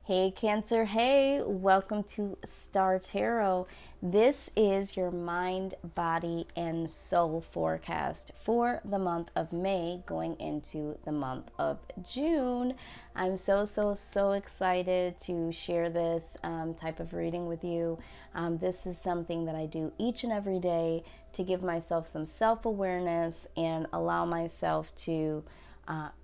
Hey Cancer, hey, welcome to Star Tarot. This is your mind, body, and soul forecast for the month of May going into the month of June. I'm so excited to share this type of reading with you. This is something that I do each and every day to give myself some self awareness and allow myself to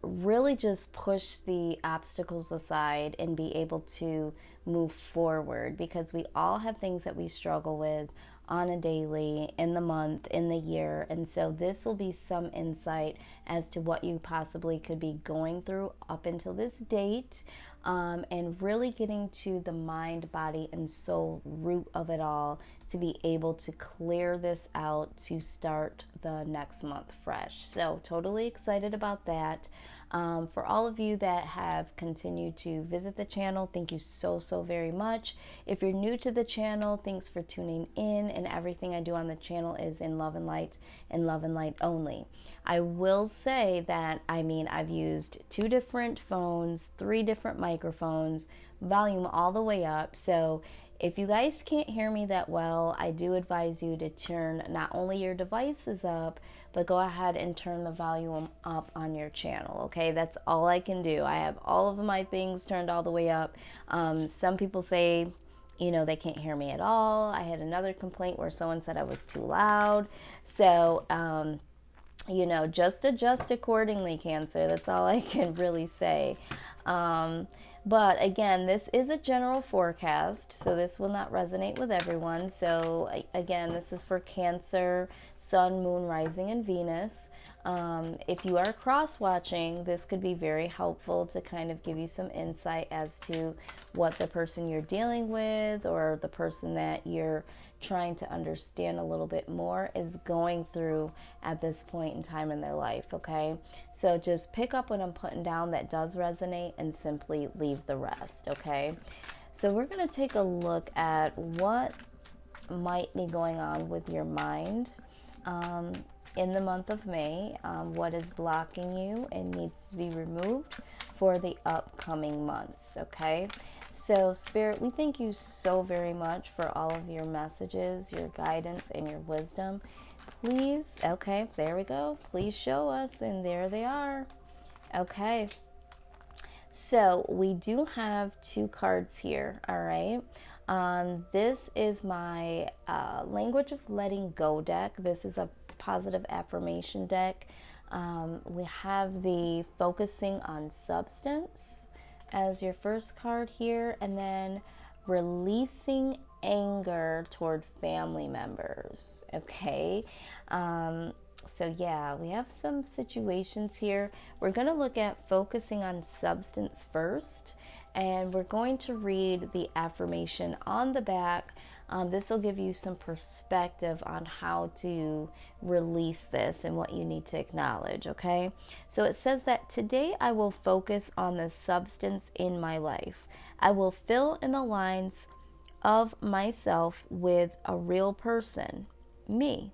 really just push the obstacles aside and be able to move forward, because we all have things that we struggle with on a daily, in the month, in the year. And so this will be some insight as to what you possibly could be going through up until this date, and really getting to the mind, body, and soul root of it all to be able to clear this out to start the next month fresh. So, totally excited about that. For all of you that have continued to visit the channel, thank you so very much. If you're new to the channel, thanks for tuning in. And everything I do on the channel is in love and light, and love and light only. I will say that, I've used 2 different phones, 3 different microphones, volume all the way up. So if you guys can't hear me that well, I do advise you to turn not only your devices up, but go ahead and turn the volume up on your channel, okay? That's all I can do. I have all of my things turned all the way up. Some people say, they can't hear me at all. I had another complaint where someone said I was too loud. So, just adjust accordingly, Cancer. That's all I can really say. Um, but again, this is a general forecast, so this will not resonate with everyone. So, again, this is for Cancer, Sun, Moon, Rising, and Venus. If you are cross watching, this could be very helpful to kind of give you some insight as to what the person you're dealing with, or the person that you're trying to understand a little bit more, is going through at this point in time in their life, okay? So just pick up what I'm putting down that does resonate and simply leave the rest, okay? So we're going to take a look at what might be going on with your mind in the month of May, what is blocking you and needs to be removed for the upcoming months, okay? So, Spirit, we thank you so very much for all of your messages, your guidance, and your wisdom. Please, okay, there we go. Please show us, and there they are. Okay. So, we do have 2 cards here, all right? This is my Language of Letting Go deck. This is a positive affirmation deck. We have the Focusing on Substance as your first card here, and then Releasing Anger toward Family Members. Okay. So yeah, we have some situations here. We're going to look at focusing on substance first, and we're going to read the affirmation on the back. This will give you some perspective on how to release this and what you need to acknowledge, okay? So it says that today I will focus on the substance in my life. I will fill in the lines of myself with a real person, me.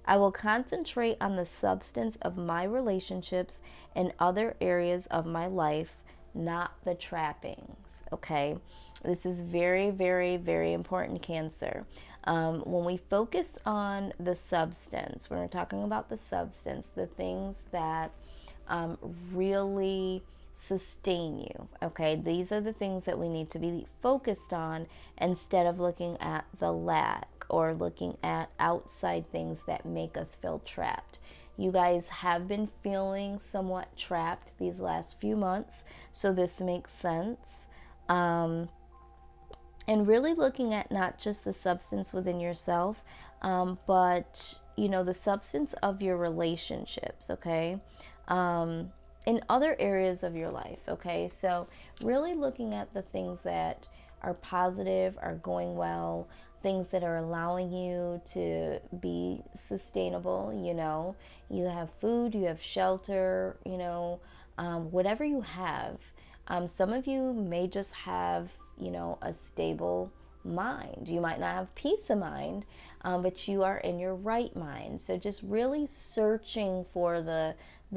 I will concentrate on the substance of my relationships and other areas of my life, not the trappings. Okay, this is very important, Cancer. When we focus on the substance, when we're talking about the substance, the things that really sustain you. Okay, these are the things that we need to be focused on instead of looking at the lack or looking at outside things that make us feel trapped. You guys have been feeling somewhat trapped these last few months, so this makes sense. And really looking at not just the substance within yourself, but the substance of your relationships, okay? In other areas of your life, okay? So really looking at the things that are positive, are going well, things that are allowing you to be sustainable. You have food, you have shelter, whatever you have. Some of you may just have, a stable mind. You might not have peace of mind, but you are in your right mind. So just really searching for the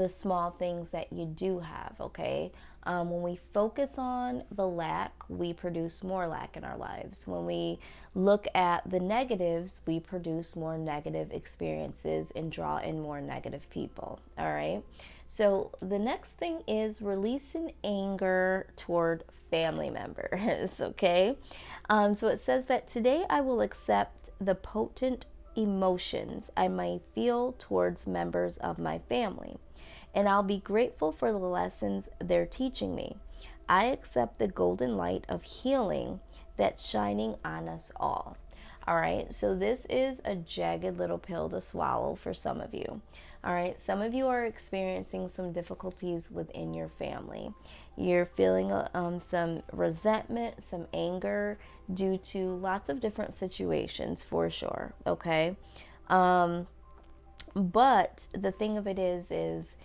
small things that you do have, okay? When we focus on the lack, we produce more lack in our lives. When we look at the negatives, we produce more negative experiences and draw in more negative people. All right. So the next thing is releasing anger toward family members. Okay. So it says that today I will accept the potent emotions I may feel towards members of my family, and I'll be grateful for the lessons they're teaching me. I accept the golden light of healing that's shining on us all. All right, so this is a jagged little pill to swallow for some of you. All right, some of you are experiencing some difficulties within your family. You're feeling some resentment, some anger due to lots of different situations for sure, okay? But the thing of it is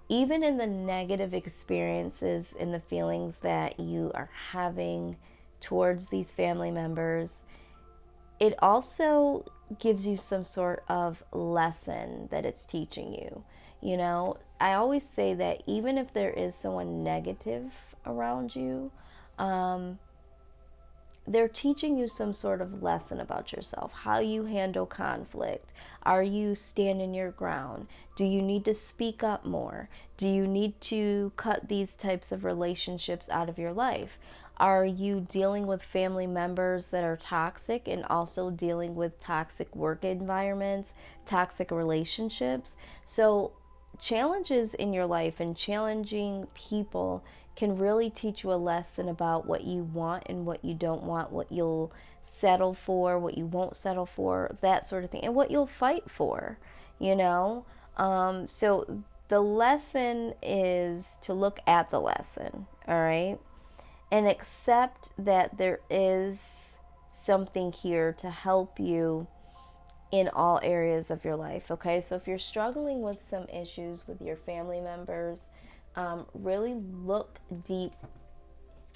even in the negative experiences and the feelings that you are having towards these family members, it also gives you some sort of lesson that it's teaching you. You know, I always say that even if there is someone negative around you, they're teaching you some sort of lesson about yourself, how you handle conflict. Are you standing your ground? Do you need to speak up more? Do you need to cut these types of relationships out of your life? Are you dealing with family members that are toxic and also dealing with toxic work environments, toxic relationships? So challenges in your life and challenging people can really teach you a lesson about what you want and what you don't want, what you'll settle for, what you won't settle for, that sort of thing, and what you'll fight for, you know? So the lesson is to look at the lesson, all right? And accept that there is something here to help you in all areas of your life, okay? So if you're struggling with some issues with your family members, really look deep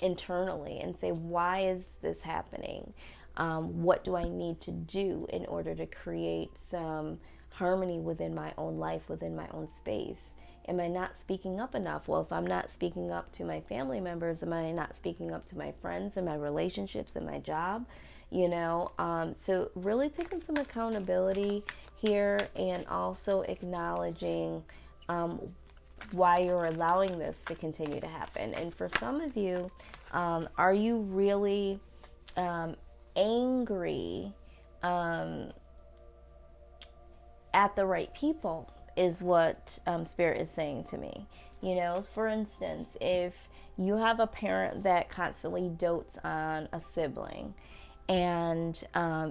internally and say, why is this happening? What do I need to do in order to create some harmony within my own life, within my own space? Am I not speaking up enough? Well, if I'm not speaking up to my family members, am I not speaking up to my friends and my relationships and my job? You know, so really taking some accountability here and also acknowledging why you're allowing this to continue to happen. And for some of you, are you really angry at the right people is what Spirit is saying to me. You know, for instance, if you have a parent that constantly dotes on a sibling and,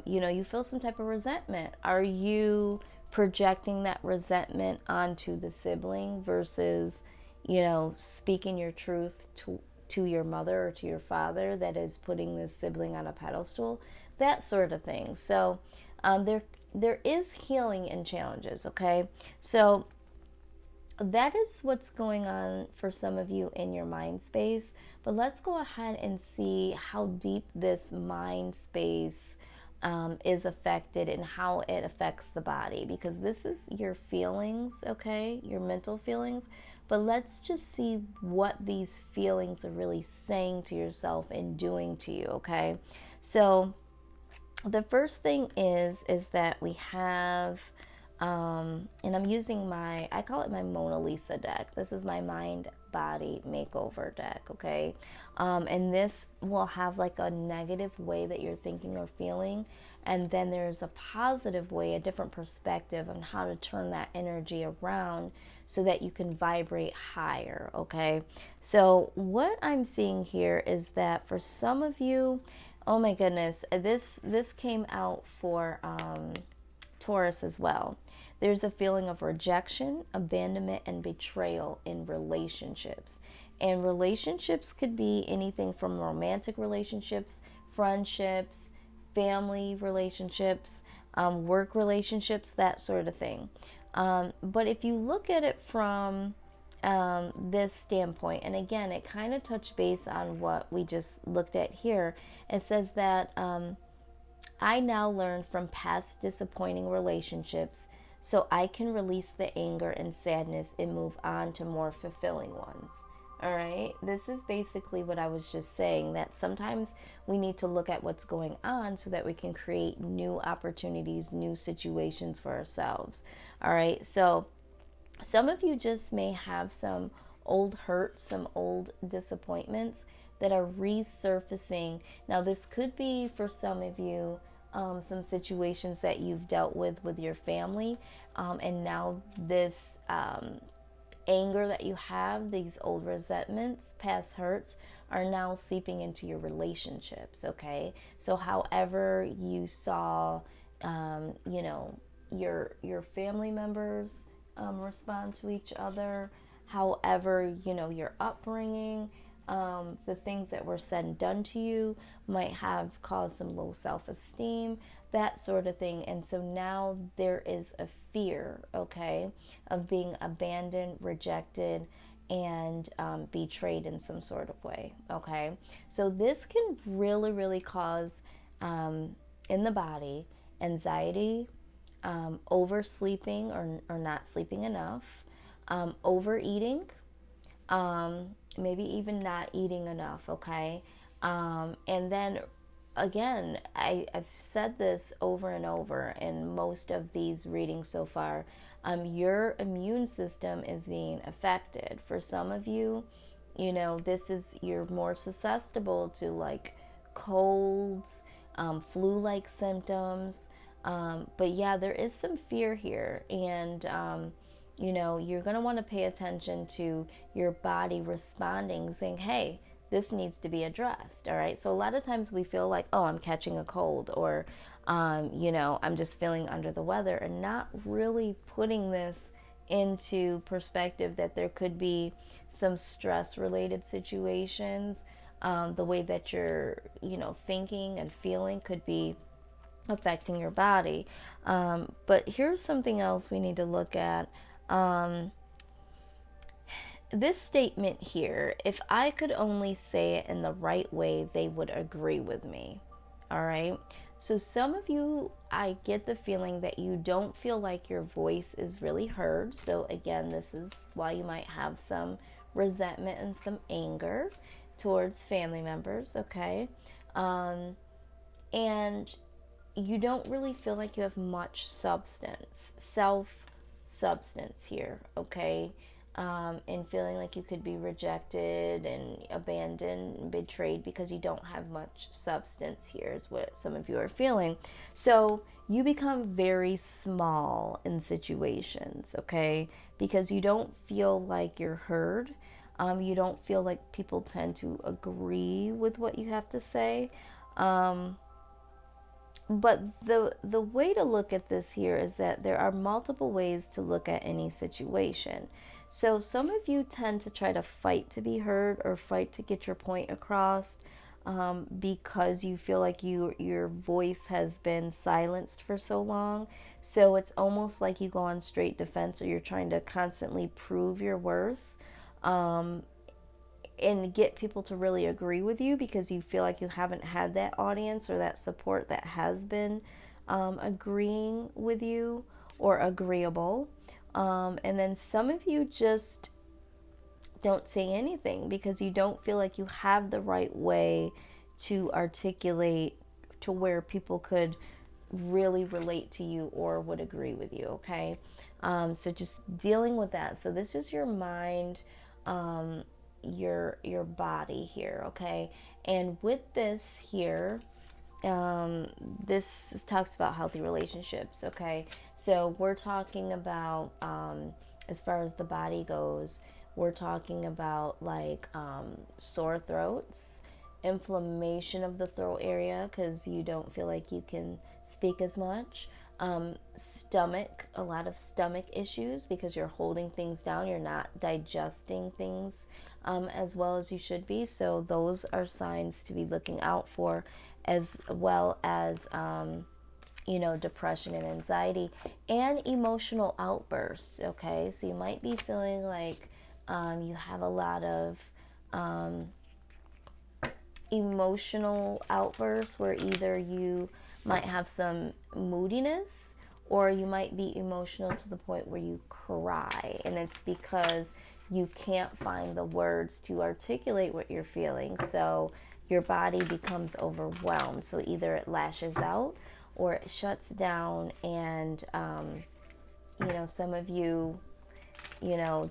you know, you feel some type of resentment, are you projecting that resentment onto the sibling versus, you know, speaking your truth to your mother or to your father that is putting this sibling on a pedestal? That sort of thing. So there is healing and challenges, okay? So that is what's going on for some of you in your mind space. But let's go ahead and see how deep this mind space is affected and how it affects the body, because this is your feelings, okay? Your mental feelings. But let's just see what these feelings are really saying to yourself and doing to you, okay? So the first thing is that we have, and I'm using I call it my Mona Lisa deck. This is my mind body makeover deck, okay? And this will have like a negative way that you're thinking or feeling, and then there's a positive way, a different perspective on how to turn that energy around so that you can vibrate higher, okay? So what I'm seeing here is that for some of you, oh my goodness, this came out for Taurus as well. There's a feeling of rejection, abandonment, and betrayal in relationships. And relationships could be anything from romantic relationships, friendships, family relationships, work relationships, that sort of thing. But if you look at it from this standpoint, and again, it kind of touched base on what we just looked at here. It says that I now learn from past disappointing relationships so I can release the anger and sadness and move on to more fulfilling ones. All right. This is basically what I was just saying, that sometimes we need to look at what's going on so that we can create new opportunities, new situations for ourselves. All right. So some of you just may have some old hurts, some old disappointments that are resurfacing. Now, this could be for some of you some situations that you've dealt with your family, and now this anger that you have, these old resentments, past hurts, are now seeping into your relationships. Okay, so however you saw, you know, your family members respond to each other, however, you know, your upbringing, the things that were said and done to you might have caused some low self-esteem, that sort of thing. And so now there is a fear, okay, of being abandoned, rejected, and betrayed in some sort of way, okay? So this can really, really cause in the body anxiety, oversleeping or not sleeping enough, overeating, maybe even not eating enough, okay? And then again, I've said this over and over in most of these readings so far. Your immune system is being affected. For some of you, you know, you're more susceptible to like colds, flu-like symptoms. But yeah, there is some fear here, and you know, you're going to want to pay attention to your body responding, saying, hey, this needs to be addressed. All right. So a lot of times we feel like, oh, I'm catching a cold, or, you know, I'm just feeling under the weather, and not really putting this into perspective that there could be some stress related situations. The way that you're, you know, thinking and feeling could be affecting your body. But here's something else we need to look at. Um, this statement here, if I could only say it in the right way, they would agree with me. All right. So, some of you, I get the feeling that you don't feel like your voice is really heard. So, again, this is why you might have some resentment and some anger towards family members. Okay. And you don't really feel like you have much substance here, okay? And feeling like you could be rejected and abandoned and betrayed because you don't have much substance here, is what some of you are feeling. So you become very small in situations, okay? Because you don't feel like you're heard. You don't feel like people tend to agree with what you have to say. Um, but the way to look at this here is that there are multiple ways to look at any situation. So some of you tend to try to fight to be heard or fight to get your point across, because you feel like your voice has been silenced for so long. So it's almost like you go on straight defense, or you're trying to constantly prove your worth. Um, and get people to really agree with you because you feel like you haven't had that audience or that support that has been agreeing with you or agreeable. And then some of you just don't say anything because you don't feel like you have the right way to articulate to where people could really relate to you or would agree with you, okay? So just dealing with that. So this is your mind, your body here, okay? And with this here, this talks about healthy relationships, okay? So we're talking about, as far as the body goes, we're talking about like sore throats, inflammation of the throat area because you don't feel like you can speak as much, stomach, a lot of stomach issues because you're holding things down, you're not digesting things as well as you should be. So those are signs to be looking out for, as well as you know, depression and anxiety and emotional outbursts. Okay, so you might be feeling like you have a lot of um, emotional outbursts where either you might have some moodiness or you might be emotional to the point where you cry, and it's because you can't find the words to articulate what you're feeling. So your body becomes overwhelmed. So either it lashes out or it shuts down. And, some of you,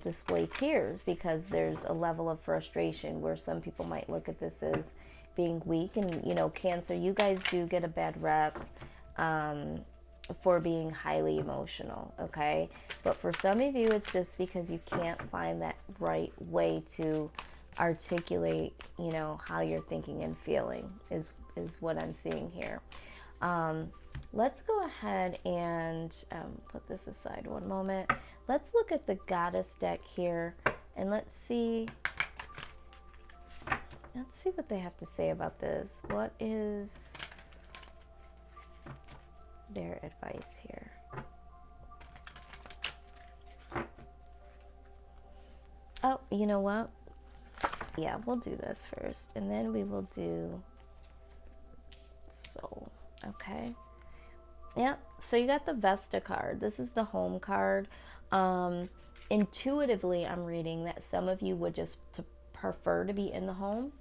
display tears because there's a level of frustration where some people might look at this as being weak. And, Cancer, you guys do get a bad rep. For being highly emotional, okay? But for some of you, it's just because you can't find that right way to articulate, how you're thinking and feeling is what I'm seeing here. Let's go ahead and put this aside one moment. Let's look at the Goddess deck here, and let's see what they have to say about this. What is their advice here? Oh, you know what? Yeah, we'll do this first, and then we will do Soul. Okay. Yeah, so you got the Vesta card. This is the home card. Intuitively, I'm reading that some of you would just prefer to be in the home,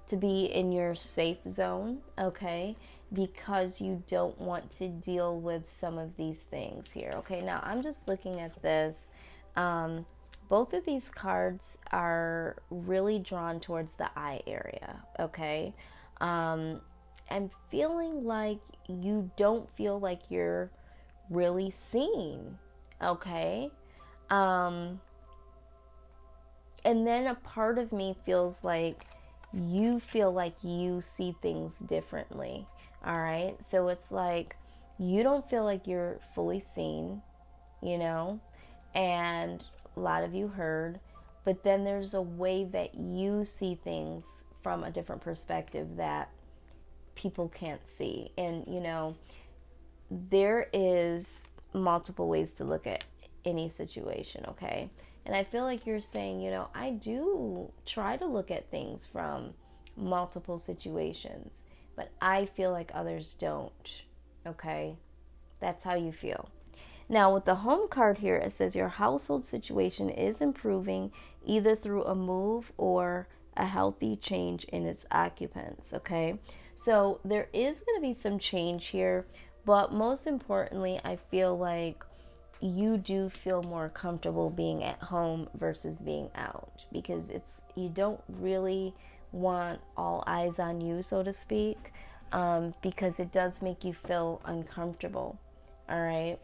to be in your safe zone, okay, because you don't want to deal with some of these things here. Okay, now I'm just looking at this. Both of these cards are really drawn towards the eye area, okay? I'm feeling like you don't feel like you're really seen, okay? And then a part of me feels like you feel like you see things differently, all right? So it's like you don't feel like you're fully seen, and a lot of you heard, but then there's a way that you see things from a different perspective that people can't see. And there is multiple ways to look at any situation, okay? And I feel like you're saying, I do try to look at things from multiple situations, but I feel like others don't, okay? That's how you feel. Now, with the home card here, it says your household situation is improving either through a move or a healthy change in its occupants, okay? So there is going to be some change here, but most importantly, I feel like you do feel more comfortable being at home versus being out, because you don't really want all eyes on you, so to speak, because it does make you feel uncomfortable, all right?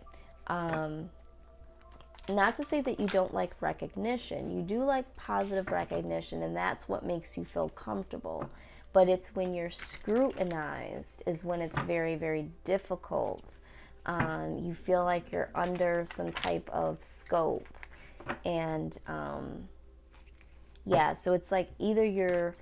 Not to say that you don't like recognition. You do like positive recognition, and that's what makes you feel comfortable. But it's when you're scrutinized is when it's very, very difficult. You feel like you're under some type of scope. And so it's like either you're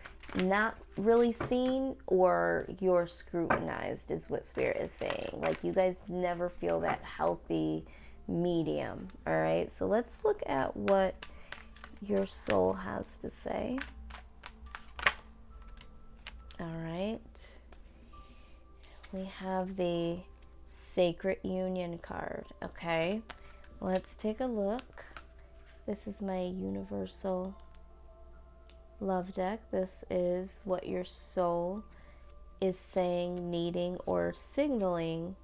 not really seen or you're scrutinized is what Spirit is saying. Like you guys never feel that healthy medium. All right, so let's look at what your soul has to say. All right, we have the Sacred Union card. Okay, let's take a look. This is my universal love deck. This is what your soul is saying, needing, or signaling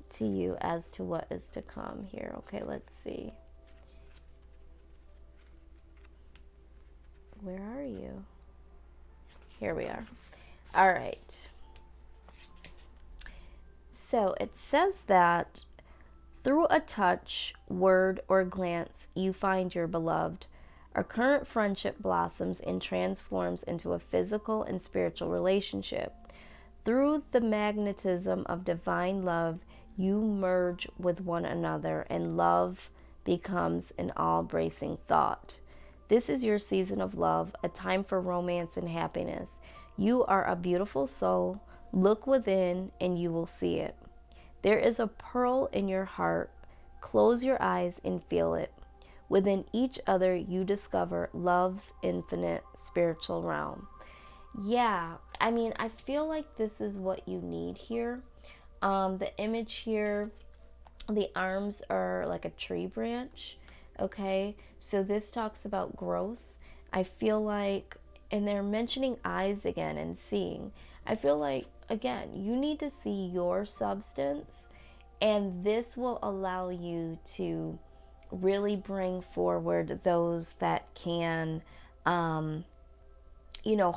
to you as to what is to come here. Okay, let's see. Where are you? Here we are. All right. So it says that through a touch, word, or glance, you find your beloved. A current friendship blossoms and transforms into a physical and spiritual relationship. Through the magnetism of divine love, you merge with one another, and love becomes an all-embracing thought. This is your season of love, a time for romance and happiness. You are a beautiful soul. Look within, and you will see it. There is a pearl in your heart. Close your eyes and feel it. Within each other, you discover love's infinite spiritual realm. Yeah, I mean, I feel like this is what you need here. The image here, the arms are like a tree branch. Okay, so this talks about growth. I feel like, and they're mentioning eyes again and seeing. I feel like, again, you need to see your substance, and this will allow you to really bring forward those that can,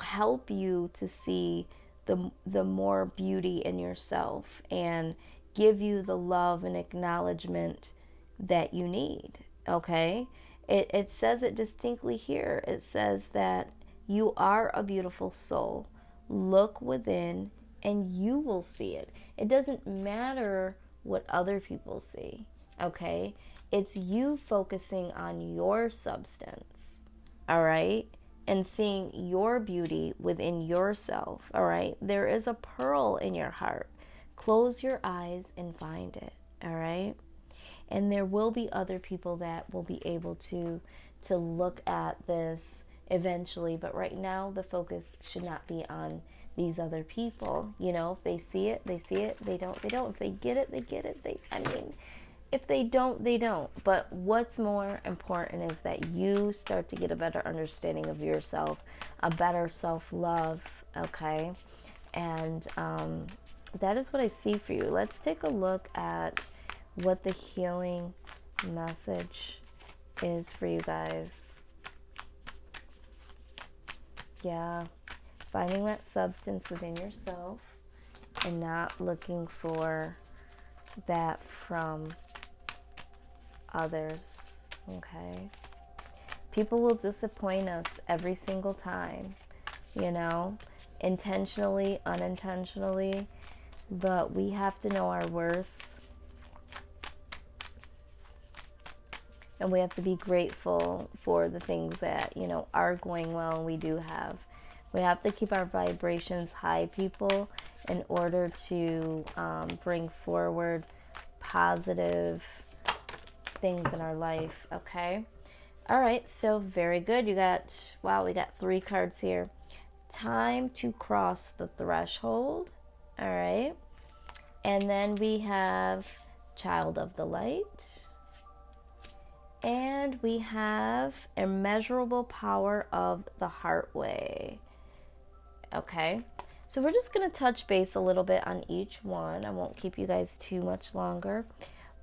help you to see the more beauty in yourself and give you the love and acknowledgement that you need. Okay, it says it distinctly here. It says that you are a beautiful soul. Look within and you will see it. It doesn't matter what other people see. Okay, it's you focusing on your substance. All right, and seeing your beauty within yourself. All right, there is a pearl in your heart. Close your eyes and find it. All right, and there will be other people that will be able to look at this eventually, but right now the focus should not be on these other people. If they see it, they see it. They don't. If they get it, they get it. If they don't, they don't. But what's more important is that you start to get a better understanding of yourself, a better self-love. Okay, and that is what I see for you. Let's take a look at what the healing message is for you guys. Yeah, finding that substance within yourself and not looking for that from others. Okay, people will disappoint us every single time, intentionally, unintentionally, but we have to know our worth. And we have to be grateful for the things that, are going well and we do have. We have to keep our vibrations high, people, in order to bring forward positive things in our life, okay? All right, so very good. We got 3 cards here. Time to cross the threshold, all right? And then we have Child of the Light. And we have Immeasurable Power of the Heartway. Okay, so we're just going to touch base a little bit on each one. I won't keep you guys too much longer.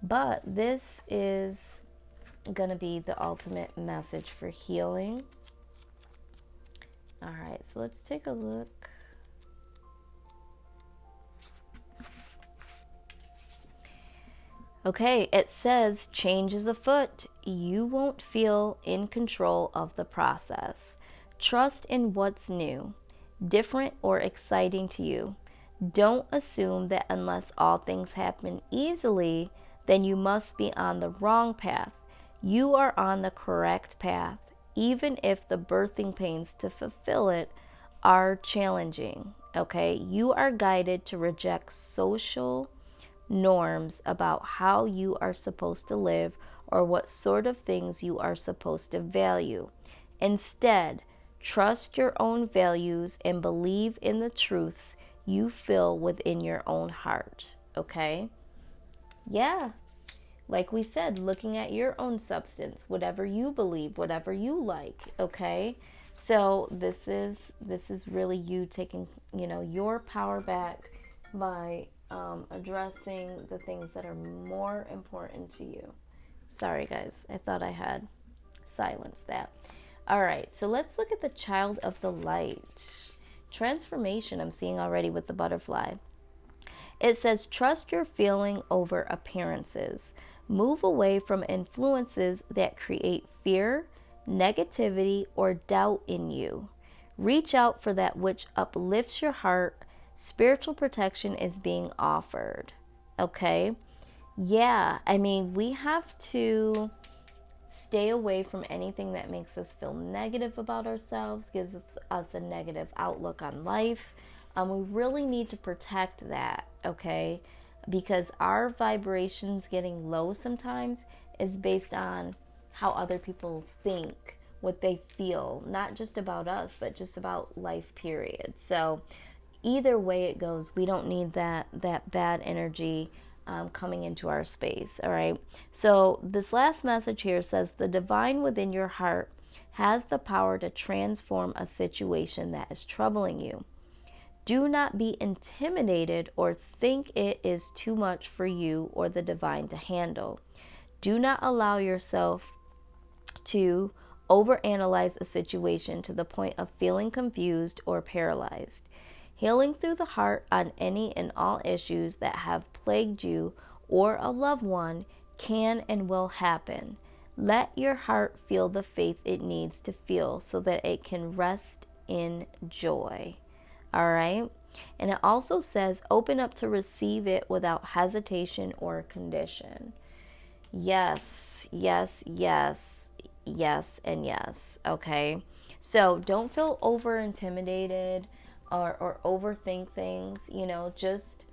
But this is going to be the ultimate message for healing. All right, so let's take a look. Okay, it says change is afoot. You won't feel in control of the process. Trust in what's new, different, or exciting to you. Don't assume that unless all things happen easily, then you must be on the wrong path. You are on the correct path, even if the birthing pains to fulfill it are challenging. Okay, you are guided to reject social norms about how you are supposed to live or what sort of things you are supposed to value. Instead, trust your own values and believe in the truths you feel within your own heart. Okay? Yeah. Like we said, looking at your own substance, whatever you believe, whatever you like, okay? So this is really you taking, your power back by addressing the things that are more important to you. Sorry, guys. I thought I had silenced that. All right, so let's look at the Child of the Light. Transformation, I'm seeing already with the butterfly. It says, trust your feeling over appearances. Move away from influences that create fear, negativity, or doubt in you. Reach out for that which uplifts your heart. Spiritual protection is being offered. Okay? Yeah, we have to stay away from anything that makes us feel negative about ourselves, gives us a negative outlook on life. We really need to protect that, okay? Because our vibrations getting low sometimes is based on how other people think, what they feel, not just about us, but just about life, period. So either way it goes, we don't need that bad energy coming into our space. All right. So this last message here says the divine within your heart has the power to transform a situation that is troubling you. Do not be intimidated or think it is too much for you or the divine to handle. Do not allow yourself to overanalyze a situation to the point of feeling confused or paralyzed. Healing through the heart on any and all issues that have plagued you or a loved one can and will happen. Let your heart feel the faith it needs to feel so that it can rest in joy. All right? And it also says open up to receive it without hesitation or condition. Yes, yes, yes, yes, and yes. Okay. So don't feel over intimidated or overthink things. Just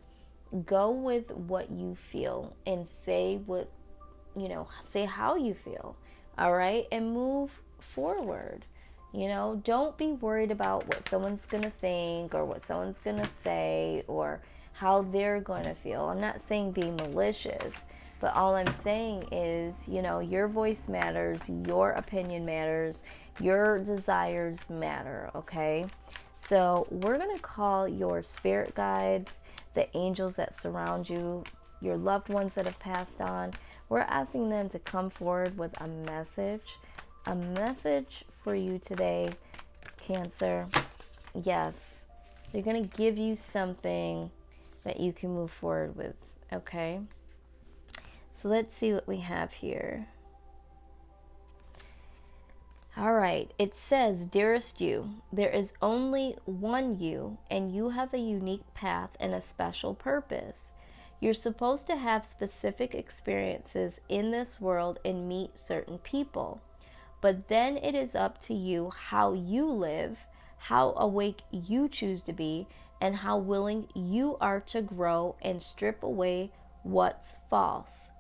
go with what you feel and say say how you feel. All right. And move forward. Don't be worried about what someone's going to think or what someone's going to say or how they're going to feel. I'm not saying be malicious, but all I'm saying is, your voice matters, your opinion matters, your desires matter, okay? So we're going to call your spirit guides, the angels that surround you, your loved ones that have passed on. We're asking them to come forward with a message for you today, Cancer. Yes, they're going to give you something that you can move forward with, okay? So let's see what we have here. All right, it says, dearest you, there is only one you, and you have a unique path and a special purpose. You're supposed to have specific experiences in this world and meet certain people. But then it is up to you how you live, how awake you choose to be, and how willing you are to grow and strip away what's false.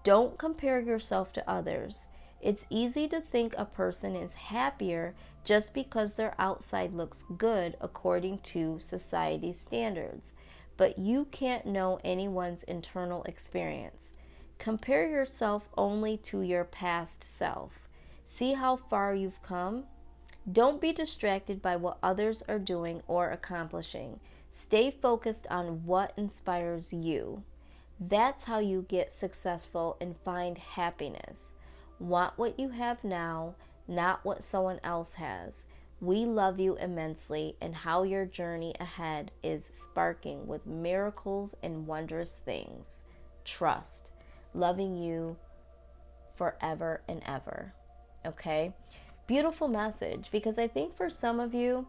Don't compare yourself to others. It's easy to think a person is happier just because their outside looks good according to society's standards. But you can't know anyone's internal experience. Compare yourself only to your past self. See how far you've come. Don't be distracted by what others are doing or accomplishing. Stay focused on what inspires you. That's how you get successful and find happiness. Want what you have now, not what someone else has. We love you immensely, and how your journey ahead is sparking with miracles and wondrous things. Trust. Loving you forever and ever. Okay? Beautiful message, because I think for some of you,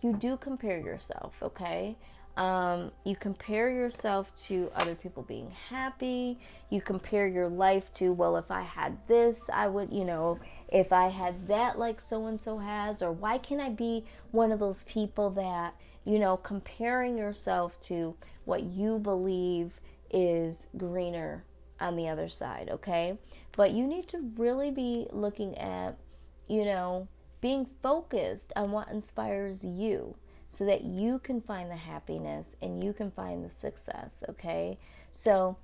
you do compare yourself, okay? You compare yourself to other people being happy. You compare your life to, well, if I had this, I would, if I had that like so-and-so has, or why can't I be one of those people that, comparing yourself to what you believe is greener on the other side, okay? But you need to really be looking at, being focused on what inspires you so that you can find the happiness and you can find the success, okay? So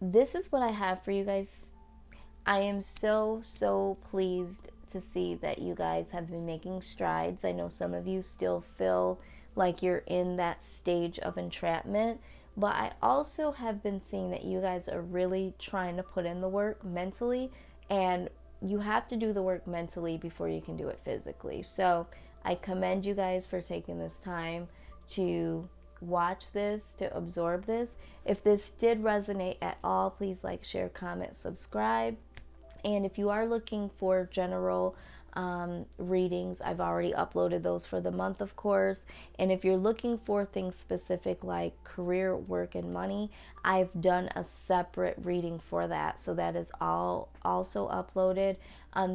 this is what I have for you guys. I am so pleased to see that you guys have been making strides. I know some of you still feel like you're in that stage of entrapment, but I also have been seeing that you guys are really trying to put in the work mentally, and you have to do the work mentally before you can do it physically. So I commend you guys for taking this time to watch this, to absorb this. If this did resonate at all, please like, share, comment, subscribe. And if you are looking for general readings, I've already uploaded those for the month, of course. And if you're looking for things specific like career, work, and money, I've done a separate reading for that. So that is all also uploaded.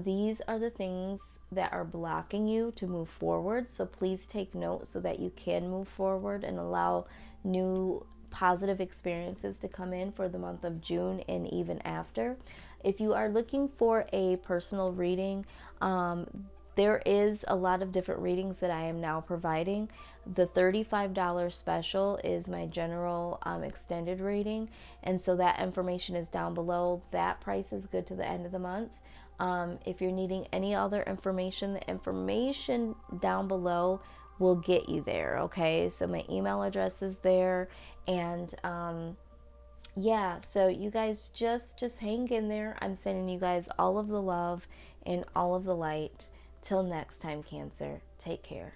These are the things that are blocking you to move forward. So please take note so that you can move forward and allow new positive experiences to come in for the month of June and even after. If you are looking for a personal reading, there is a lot of different readings that I am now providing. The $35 special is my general extended reading, and so that information is down below. That price is good to the end of the month. If you're needing any other information, the information down below will get you there, okay? So my email address is there, and yeah, so you guys just hang in there. I'm sending you guys all of the love and all of the light. Till next time, Cancer, take care.